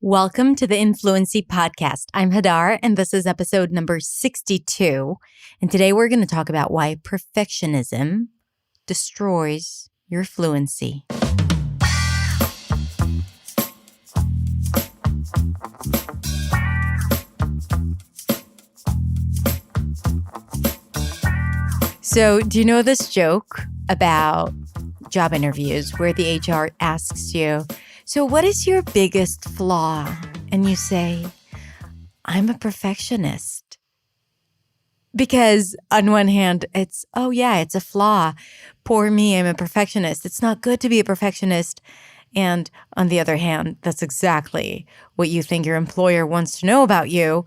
Welcome to the Fluency podcast. I'm Hadar, and this is episode number 62. And today we're going to talk about why perfectionism destroys your fluency. So, do you know this joke about job interviews where the HR asks you, so what is your biggest flaw? And you say, I'm a perfectionist. Because on one hand, it's a flaw. Poor me, I'm a perfectionist. It's not good to be a perfectionist. And on the other hand, that's exactly what you think your employer wants to know about you,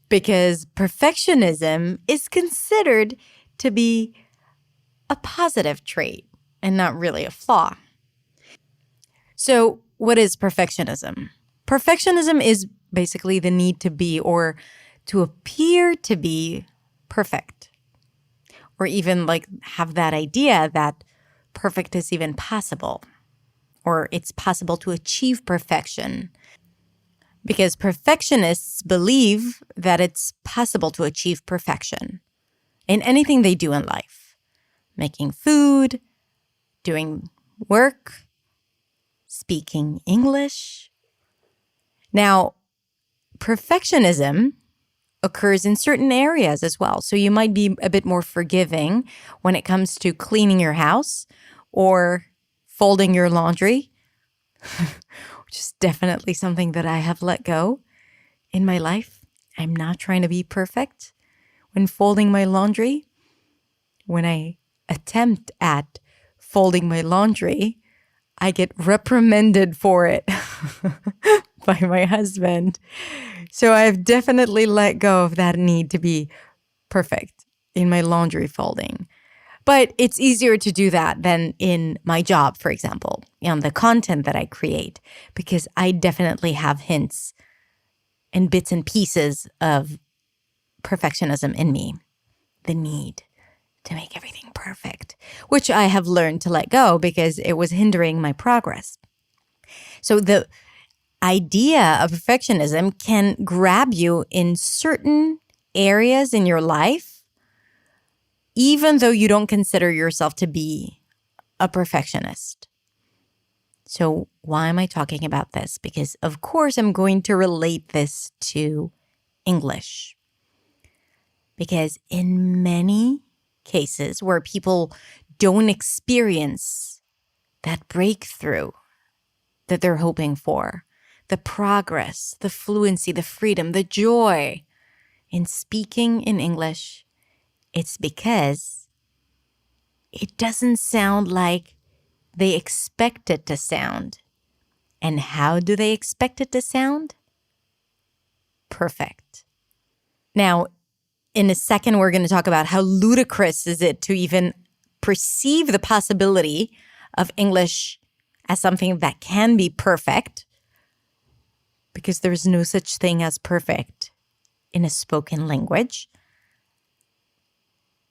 because perfectionism is considered to be a positive trait and not really a flaw. So, what is perfectionism? Perfectionism is basically the need to be or to appear to be perfect, or even have that idea that perfect is even possible, or it's possible to achieve perfection. Because perfectionists believe that it's possible to achieve perfection in anything they do in life. Making food, doing work, speaking English. Now, perfectionism occurs in certain areas as well. So you might be a bit more forgiving when it comes to cleaning your house or folding your laundry, which is definitely something that I have let go in my life. I'm not trying to be perfect when folding my laundry. When I attempt at folding my laundry, I get reprimanded for it by my husband. So I've definitely let go of that need to be perfect in my laundry folding. But it's easier to do that than in my job, for example, on the content that I create, because I definitely have hints and bits and pieces of perfectionism in me, the need to make everything perfect, which I have learned to let go because it was hindering my progress. So the idea of perfectionism can grab you in certain areas in your life, even though you don't consider yourself to be a perfectionist. So why am I talking about this? Because of course I'm going to relate this to English. Because in many cases where people don't experience that breakthrough that they're hoping for, the progress, the fluency, the freedom, the joy in speaking in English, it's because it doesn't sound like they expect it to sound. And how do they expect it to sound? Perfect. Now, in a second, we're going to talk about how ludicrous is it to even perceive the possibility of English as something that can be perfect, because there's no such thing as perfect in a spoken language.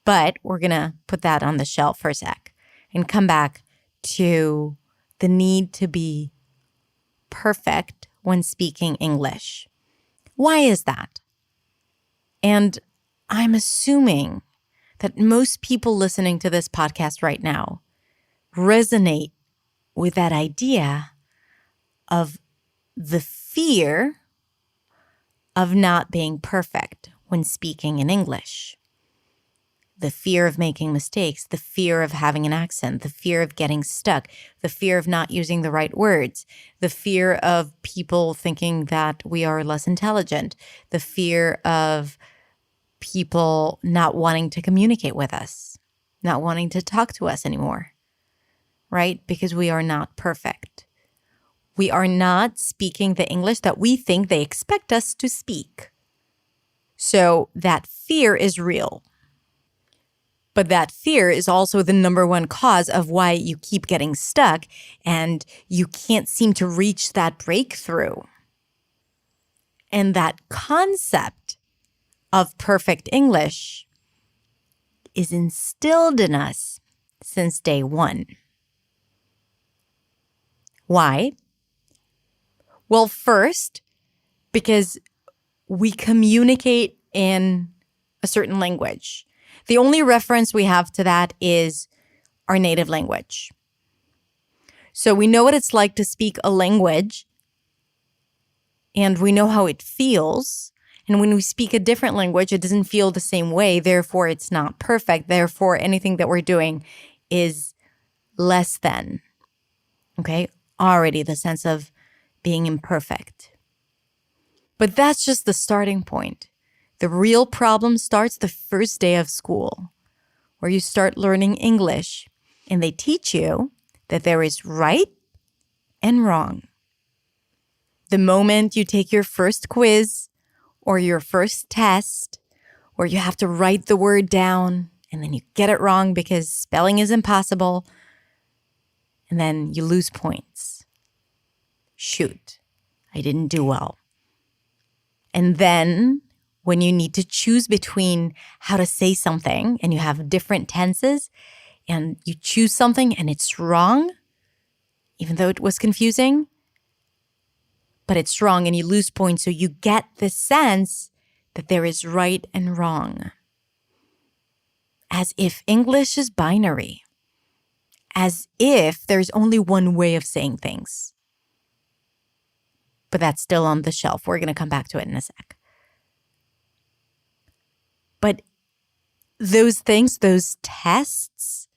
But we're going to put that on the shelf for a sec and come back to the need to be perfect when speaking English. Why is that? And I'm assuming that most people listening to this podcast right now resonate with that idea of the fear of not being perfect when speaking in English. The fear of making mistakes, the fear of having an accent, the fear of getting stuck, the fear of not using the right words, the fear of people thinking that we are less intelligent, the fear of people not wanting to communicate with us, not wanting to talk to us anymore, right? Because we are not perfect. We are not speaking the English that we think they expect us to speak. So that fear is real. But that fear is also the number one cause of why you keep getting stuck and you can't seem to reach that breakthrough. And that concept of perfect English is instilled in us since day one. Why? Well, first, because we communicate in a certain language. The only reference we have to that is our native language. So we know what it's like to speak a language, and we know how it feels. And when we speak a different language, it doesn't feel the same way. Therefore, it's not perfect. Therefore, anything that we're doing is less than. Okay? Already the sense of being imperfect. But that's just the starting point. The real problem starts the first day of school, where you start learning English, and they teach you that there is right and wrong. The moment you take your first quiz or your first test, where you have to write the word down and then you get it wrong because spelling is impossible, and then you lose points. Shoot, I didn't do well. And then when you need to choose between how to say something and you have different tenses and you choose something and it's wrong, even though it was confusing, but it's wrong and you lose points. So you get the sense that there is right and wrong. As if English is binary. As if there's only one way of saying things. But that's still on the shelf. We're going to come back to it in a sec. But those things, those tests,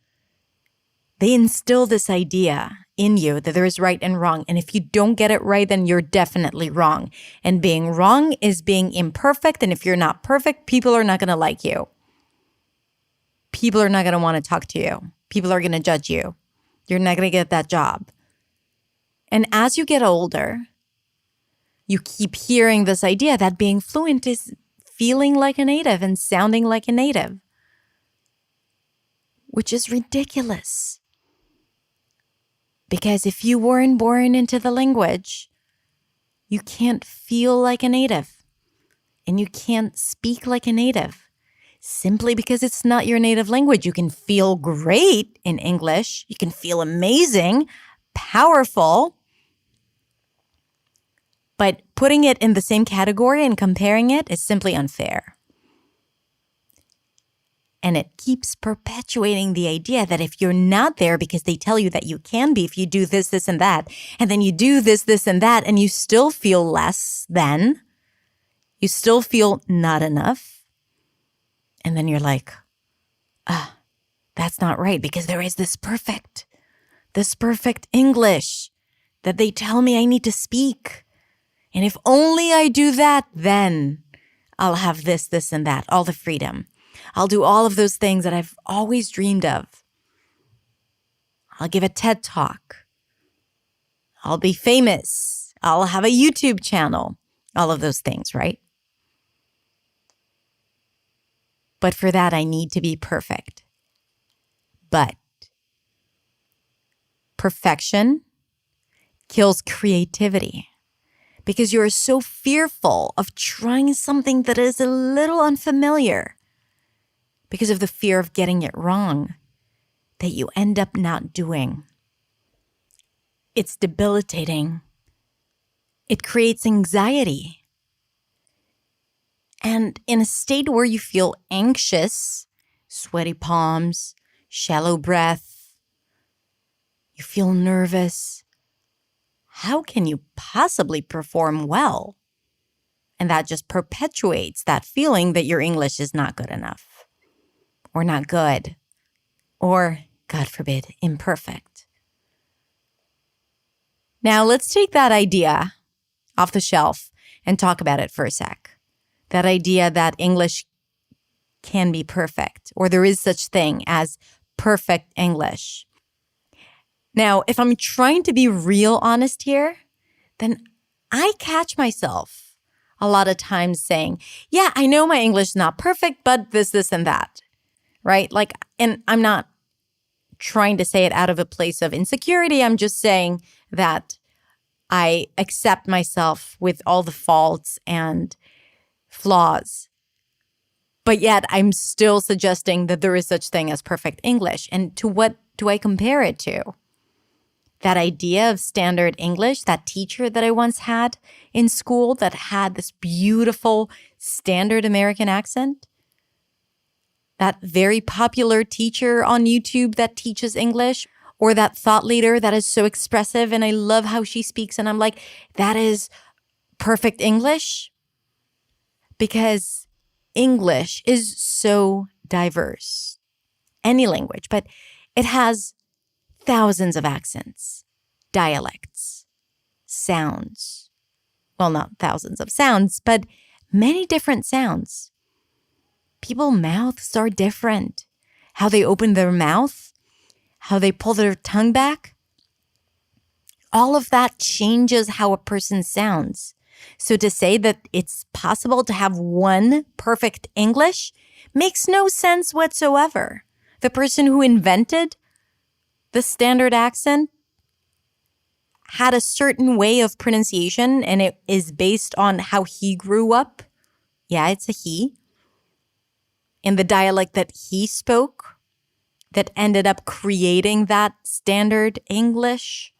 they instill this idea in you that there is right and wrong. And if you don't get it right, then you're definitely wrong. And being wrong is being imperfect. And if you're not perfect, people are not going to like you. People are not going to want to talk to you. People are going to judge you. You're not going to get that job. And as you get older, you keep hearing this idea that being fluent is feeling like a native and sounding like a native, which is ridiculous. Because if you weren't born into the language, you can't feel like a native and you can't speak like a native. Simply because it's not your native language. You can feel great in English. You can feel amazing, powerful. But putting it in the same category and comparing it is simply unfair. And it keeps perpetuating the idea that if you're not there because they tell you that you can be, if you do this, this, and that, and then you do this, this, and that, and you still feel less than, you still feel not enough, and then you're like, that's not right because there is this perfect English that they tell me I need to speak. And if only I do that, then I'll have this, this, and that, all the freedom. I'll do all of those things that I've always dreamed of. I'll give a TED Talk. I'll be famous. I'll have a YouTube channel. All of those things, right? But for that, I need to be perfect. But perfection kills creativity because you're so fearful of trying something that is a little unfamiliar because of the fear of getting it wrong that you end up not doing. It's debilitating. It creates anxiety. And in a state where you feel anxious, sweaty palms, shallow breath, you feel nervous, how can you possibly perform well? And that just perpetuates that feeling that your English is not good enough, or not good, or, God forbid, imperfect. Now, let's take that idea off the shelf and talk about it for a sec. That idea that English can be perfect, or there is such thing as perfect English. Now, if I'm trying to be real honest here, then I catch myself a lot of times saying, yeah, I know my English is not perfect, but this, and that, right? Like, and I'm not trying to say it out of a place of insecurity. I'm just saying that I accept myself with all the faults and flaws. But yet I'm still suggesting that there is such thing as perfect English. And to what do I compare it to? That idea of standard English, that teacher that I once had in school that had this beautiful standard American accent, that very popular teacher on YouTube that teaches English, or that thought leader that is so expressive and I love how she speaks and I'm like, that is perfect English. Because English is so diverse, any language, but it has thousands of accents, dialects, sounds. Well, not thousands of sounds, but many different sounds. People's mouths are different. How they open their mouth, how they pull their tongue back. All of that changes how a person sounds. So to say that it's possible to have one perfect English makes no sense whatsoever. The person who invented the standard accent had a certain way of pronunciation and it is based on how he grew up. Yeah, it's a he. In the dialect that he spoke that ended up creating that standard English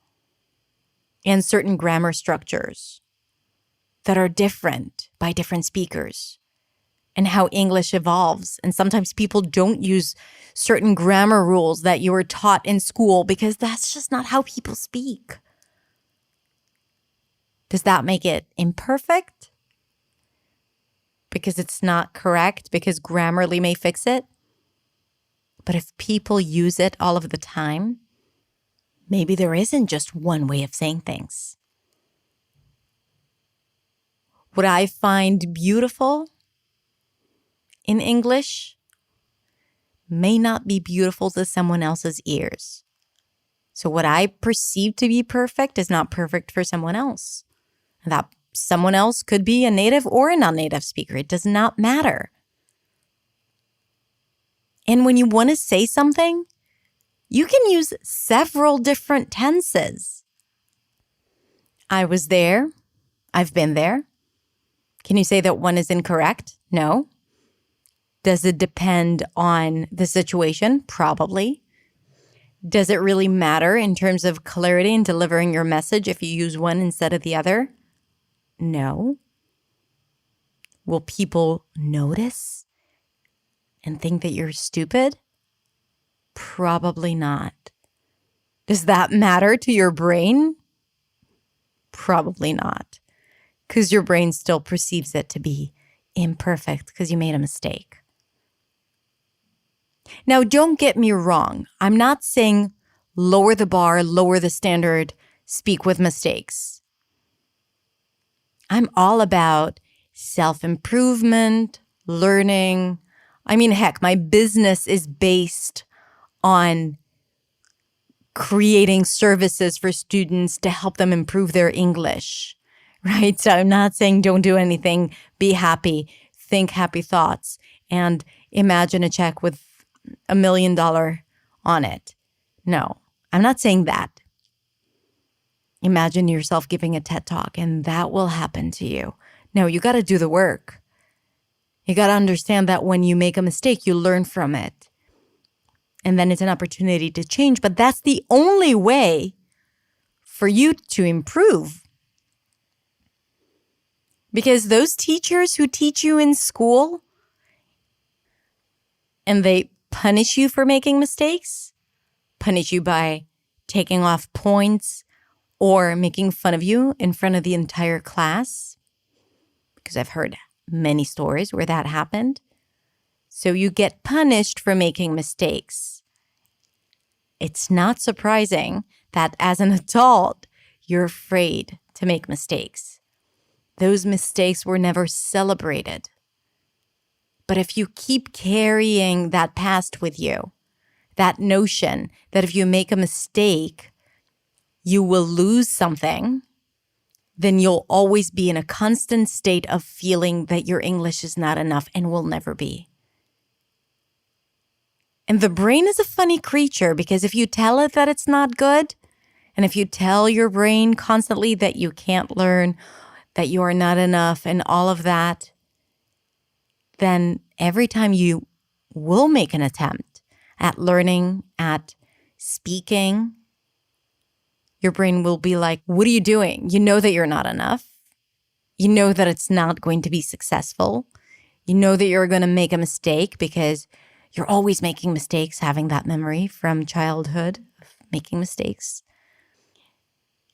and certain grammar structures that are different by different speakers and how English evolves. And sometimes people don't use certain grammar rules that you were taught in school because that's just not how people speak. Does that make it imperfect? Because it's not correct, because Grammarly may fix it? But if people use it all of the time, maybe there isn't just one way of saying things. What I find beautiful in English may not be beautiful to someone else's ears. So what I perceive to be perfect is not perfect for someone else. That someone else could be a native or a non-native speaker. It does not matter. And when you want to say something, you can use several different tenses. I was there. I've been there. Can you say that one is incorrect? No. Does it depend on the situation? Probably. Does it really matter in terms of clarity in delivering your message if you use one instead of the other? No. Will people notice and think that you're stupid? Probably not. Does that matter to your brain? Probably not. Because your brain still perceives it to be imperfect because you made a mistake. Now, don't get me wrong. I'm not saying lower the bar, lower the standard, speak with mistakes. I'm all about self-improvement, learning. I mean, heck, my business is based on creating services for students to help them improve their English, right? So I'm not saying don't do anything, be happy, think happy thoughts, and imagine a check with $1 million on it. No, I'm not saying that. Imagine yourself giving a TED Talk and that will happen to you. No, you got to do the work. You got to understand that when you make a mistake, you learn from it. And then it's an opportunity to change. But that's the only way for you to improve. Because those teachers who teach you in school and they punish you for making mistakes, punish you by taking off points or making fun of you in front of the entire class, because I've heard many stories where that happened. So you get punished for making mistakes. It's not surprising that as an adult, you're afraid to make mistakes. Those mistakes were never celebrated. But if you keep carrying that past with you, that notion that if you make a mistake, you will lose something, then you'll always be in a constant state of feeling that your English is not enough and will never be. And the brain is a funny creature because if you tell it that it's not good, and if you tell your brain constantly that you can't learn, that you are not enough and all of that, then every time you will make an attempt at learning, at speaking, Your brain will be like, what are you doing? You know that you're not enough. You know that it's not going to be successful. You know that you're going to make a mistake because you're always making mistakes, having that memory from childhood of making mistakes.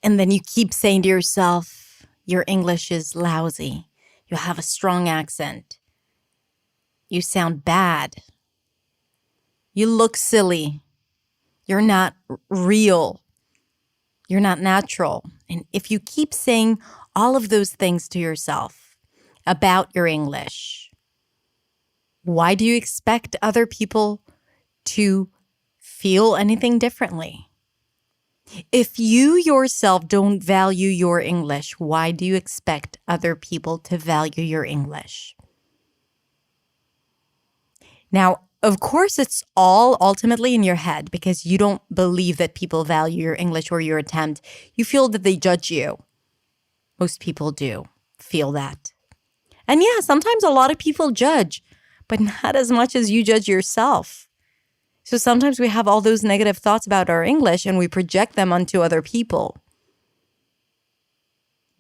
And then you keep saying to yourself, your English is lousy. You have a strong accent. You sound bad. You look silly. You're not real. You're not natural. And if you keep saying all of those things to yourself about your English, why do you expect other people to feel anything differently? If you yourself don't value your English, why do you expect other people to value your English? Now, of course, it's all ultimately in your head because you don't believe that people value your English or your attempt. You feel that they judge you. Most people do feel that. And yeah, sometimes a lot of people judge, but not as much as you judge yourself. So sometimes we have all those negative thoughts about our English and we project them onto other people,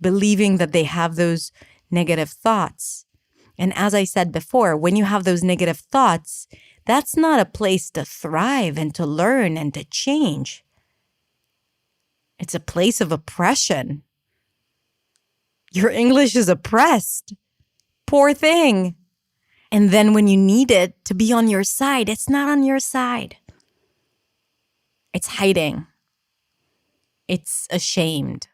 believing that they have those negative thoughts. And as I said before, when you have those negative thoughts, that's not a place to thrive and to learn and to change. It's a place of oppression. Your English is oppressed. Poor thing. And then when you need it to be on your side, it's not on your side. It's hiding. It's ashamed.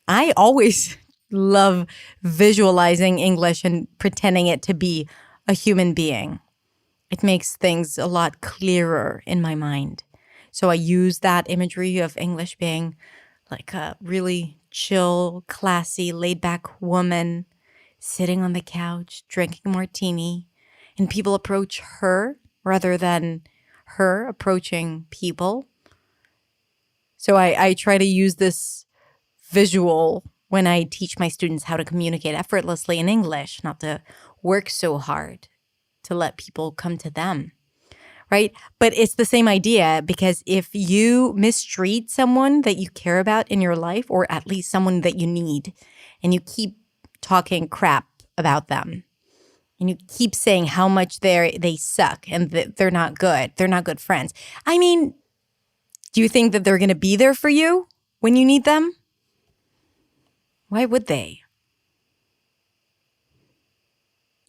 I always love visualizing English and pretending it to be a human being. It makes things a lot clearer in my mind. So I use that imagery of English being like a really chill, classy, laid-back woman sitting on the couch, drinking a martini, and people approach her rather than her approaching people. So I try to use this visual when I teach my students how to communicate effortlessly in English, not to work so hard to let people come to them, right? But it's the same idea because if you mistreat someone that you care about in your life, or at least someone that you need, and you keep talking crap about them, and you keep saying how much they suck and that they're not good friends. I mean, do you think that they're going to be there for you when you need them? Why would they?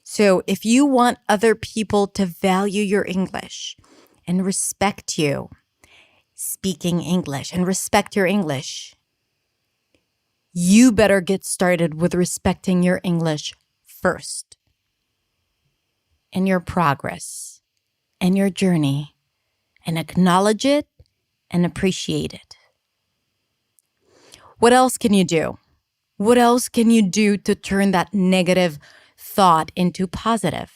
So if you want other people to value your English and respect you speaking English and respect your English, you better get started with respecting your English first, and your progress and your journey, and acknowledge it and appreciate it. What else can you do? What else can you do to turn that negative thought into positive?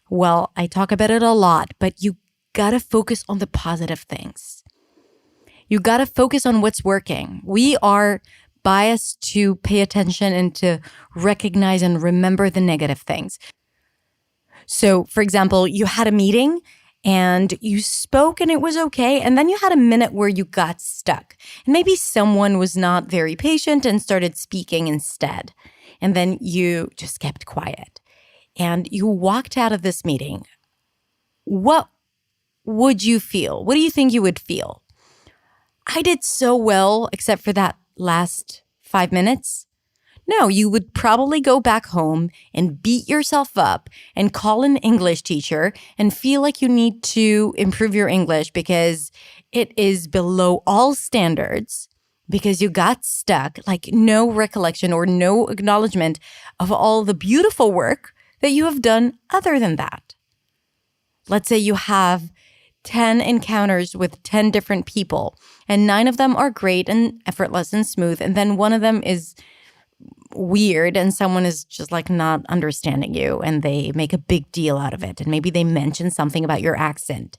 Well, I talk about it a lot, but you gotta focus on the positive things. You gotta focus on what's working. We are biased to pay attention and to recognize and remember the negative things. So, for example, you had a meeting and you spoke and it was okay. And then you had a minute where you got stuck. And maybe someone was not very patient and started speaking instead. And then you just kept quiet. And you walked out of this meeting. What would you feel? What do you think you would feel? I did so well, except for that last 5 minutes. No, you would probably go back home and beat yourself up and call an English teacher and feel like you need to improve your English because it is below all standards because you got stuck, like no recollection or no acknowledgement of all the beautiful work that you have done other than that. Let's say you have 10 encounters with 10 different people and 9 of them are great and effortless and smooth, and then one of them is weird and someone is just like not understanding you and they make a big deal out of it and maybe they mention something about your accent.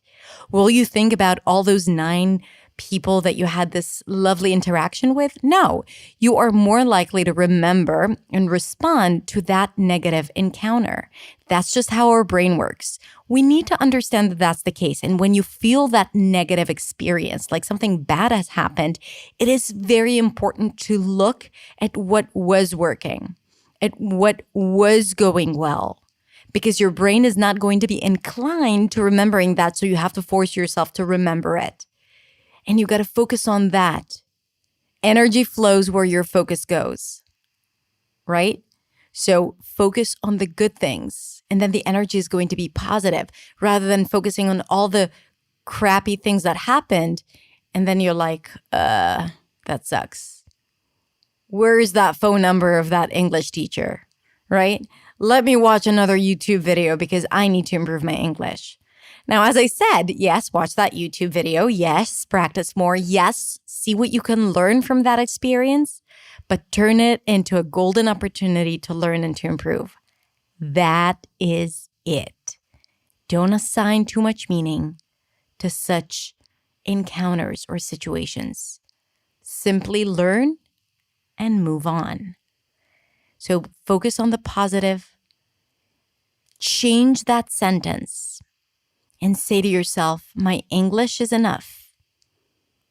Will you think about all those 9 people that you had this lovely interaction with? No, you are more likely to remember and respond to that negative encounter. That's just how our brain works. We need to understand that that's the case. And when you feel that negative experience, like something bad has happened, it is very important to look at what was working, at what was going well, because your brain is not going to be inclined to remembering that. So you have to force yourself to remember it. And you got to focus on that. Energy flows where your focus goes, right? So focus on the good things, and then the energy is going to be positive rather than focusing on all the crappy things that happened. And then you're like, that sucks. Where's that phone number of that English teacher, right? Let me watch another YouTube video because I need to improve my English. Now, as I said, yes, watch that YouTube video. Yes, practice more. Yes, see what you can learn from that experience, but turn it into a golden opportunity to learn and to improve. That is it. Don't assign too much meaning to such encounters or situations. Simply learn and move on. So focus on the positive. Change that sentence and say to yourself, my English is enough.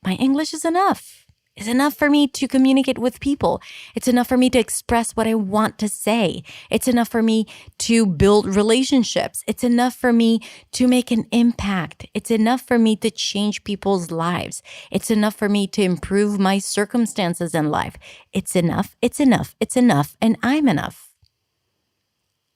My English is enough. It's enough for me to communicate with people. It's enough for me to express what I want to say. It's enough for me to build relationships. It's enough for me to make an impact. It's enough for me to change people's lives. It's enough for me to improve my circumstances in life. It's enough, it's enough, it's enough, and I'm enough.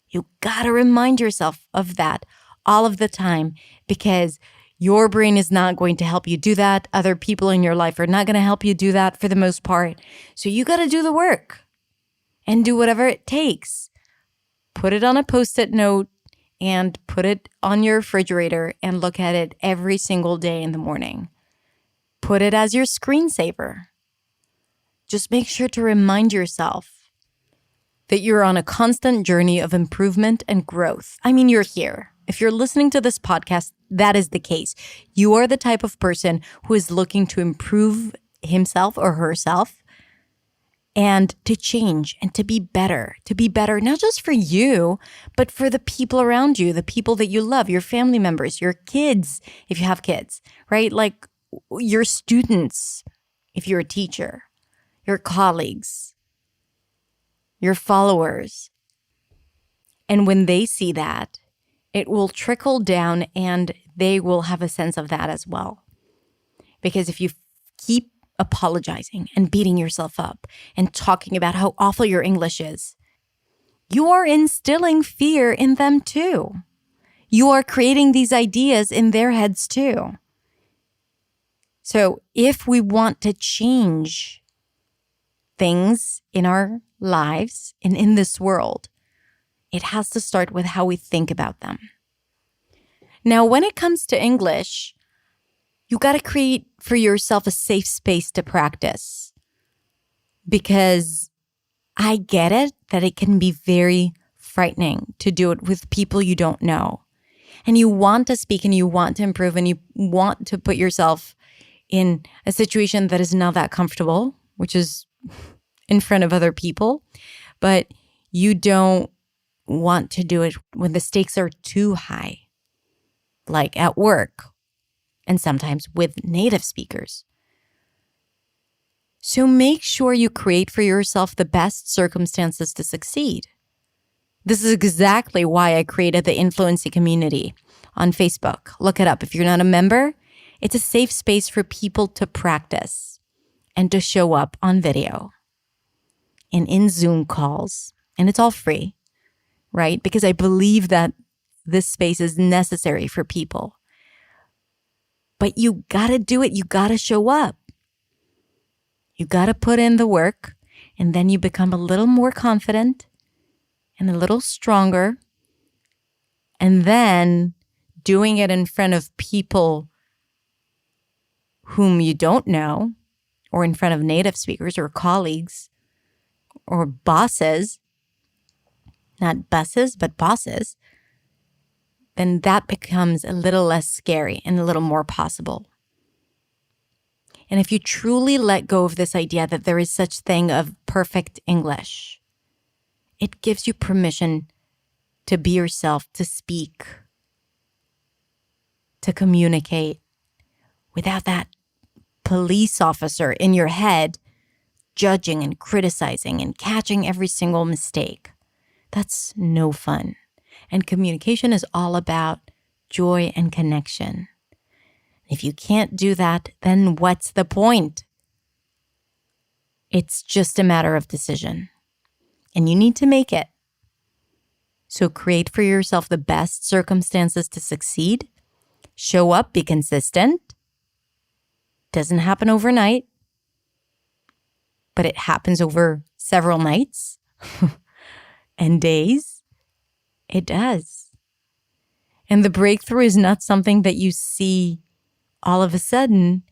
You gotta remind yourself of that all of the time, because your brain is not going to help you do that. Other people in your life are not going to help you do that for the most part. So you got to do the work and do whatever it takes. Put it on a Post-it note and put it on your refrigerator and look at it every single day in the morning. Put it as your screensaver. Just make sure to remind yourself that you're on a constant journey of improvement and growth. I mean, you're here. If you're listening to this podcast, that is the case. You are the type of person who is looking to improve himself or herself and to change and to be better, not just for you, but for the people around you, the people that you love, your family members, your kids, if you have kids, right? Like your students, if you're a teacher, your colleagues, your followers. And when they see that, it will trickle down and they will have a sense of that as well. Because if you keep apologizing and beating yourself up and talking about how awful your English is, you are instilling fear in them too. You are creating these ideas in their heads too. So if we want to change things in our lives and in this world, it has to start with how we think about them. Now, when it comes to English, you got to create for yourself a safe space to practice. Because I get it that it can be very frightening to do it with people you don't know. And you want to speak and you want to improve and you want to put yourself in a situation that is not that comfortable, which is in front of other people. But you don't want to do it when the stakes are too high, like at work and sometimes with native speakers. So make sure you create for yourself the best circumstances to succeed. This is exactly why I created the Fluency community on Facebook. Look it up. If you're not a member, it's a safe space for people to practice and to show up on video and in Zoom calls. And it's all free, right? Because I believe that this space is necessary for people. But you gotta do it. You gotta show up. You gotta put in the work, and then you become a little more confident and a little stronger. And then doing it in front of people whom you don't know, or in front of native speakers or colleagues or bosses, not buses, but bosses, then that becomes a little less scary and a little more possible. And if you truly let go of this idea that there is such thing of perfect English, it gives you permission to be yourself, to speak, to communicate without that police officer in your head judging and criticizing and catching every single mistake. That's no fun. And communication is all about joy and connection. If you can't do that, then what's the point? It's just a matter of decision. And you need to make it. So create for yourself the best circumstances to succeed. Show up, be consistent. Doesn't happen overnight, but it happens over several nights and days. It does. And the breakthrough is not something that you see all of a sudden,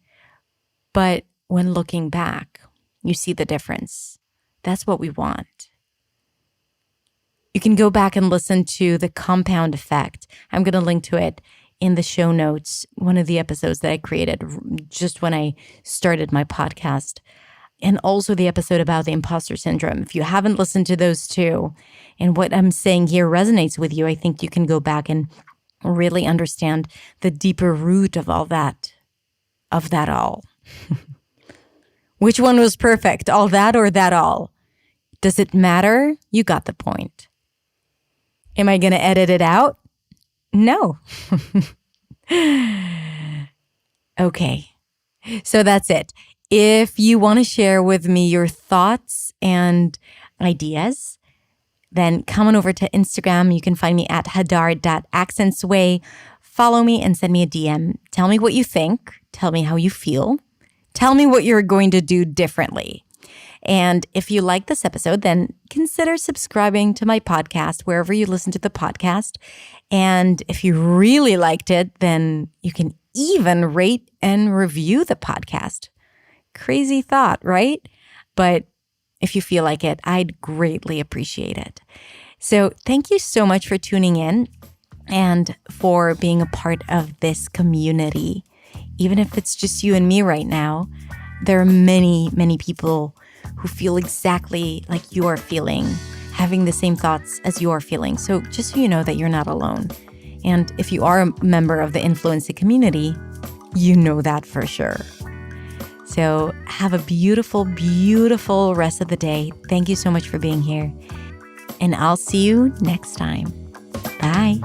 but when looking back, you see the difference. That's what we want. You can go back and listen to the compound effect. I'm going to link to it in the show notes, one of the episodes that I created just when I started my podcast, and also the episode about the imposter syndrome. If you haven't listened to those two, and what I'm saying here resonates with you, I think you can go back and really understand the deeper root of all that, of that all. Which one was perfect? All that or that all? Does it matter? You got the point. Am I going to edit it out? No. Okay. So that's it. If you want to share with me your thoughts and ideas, then come on over to Instagram. You can find me at hadar.accentsway. Follow me and send me a DM. Tell me what you think. Tell me how you feel. Tell me what you're going to do differently. And if you like this episode, then consider subscribing to my podcast wherever you listen to the podcast. And if you really liked it, then you can even rate and review the podcast. Crazy thought, right? But if you feel like it, I'd greatly appreciate it. So thank you so much for tuning in and for being a part of this community. Even if it's just you and me right now, there are many, many people who feel exactly like you are feeling, having the same thoughts as you are feeling. So just so you know that you're not alone. And if you are a member of the Fluency community, you know that for sure. So have a beautiful, beautiful rest of the day. Thank you so much for being here. And I'll see you next time. Bye.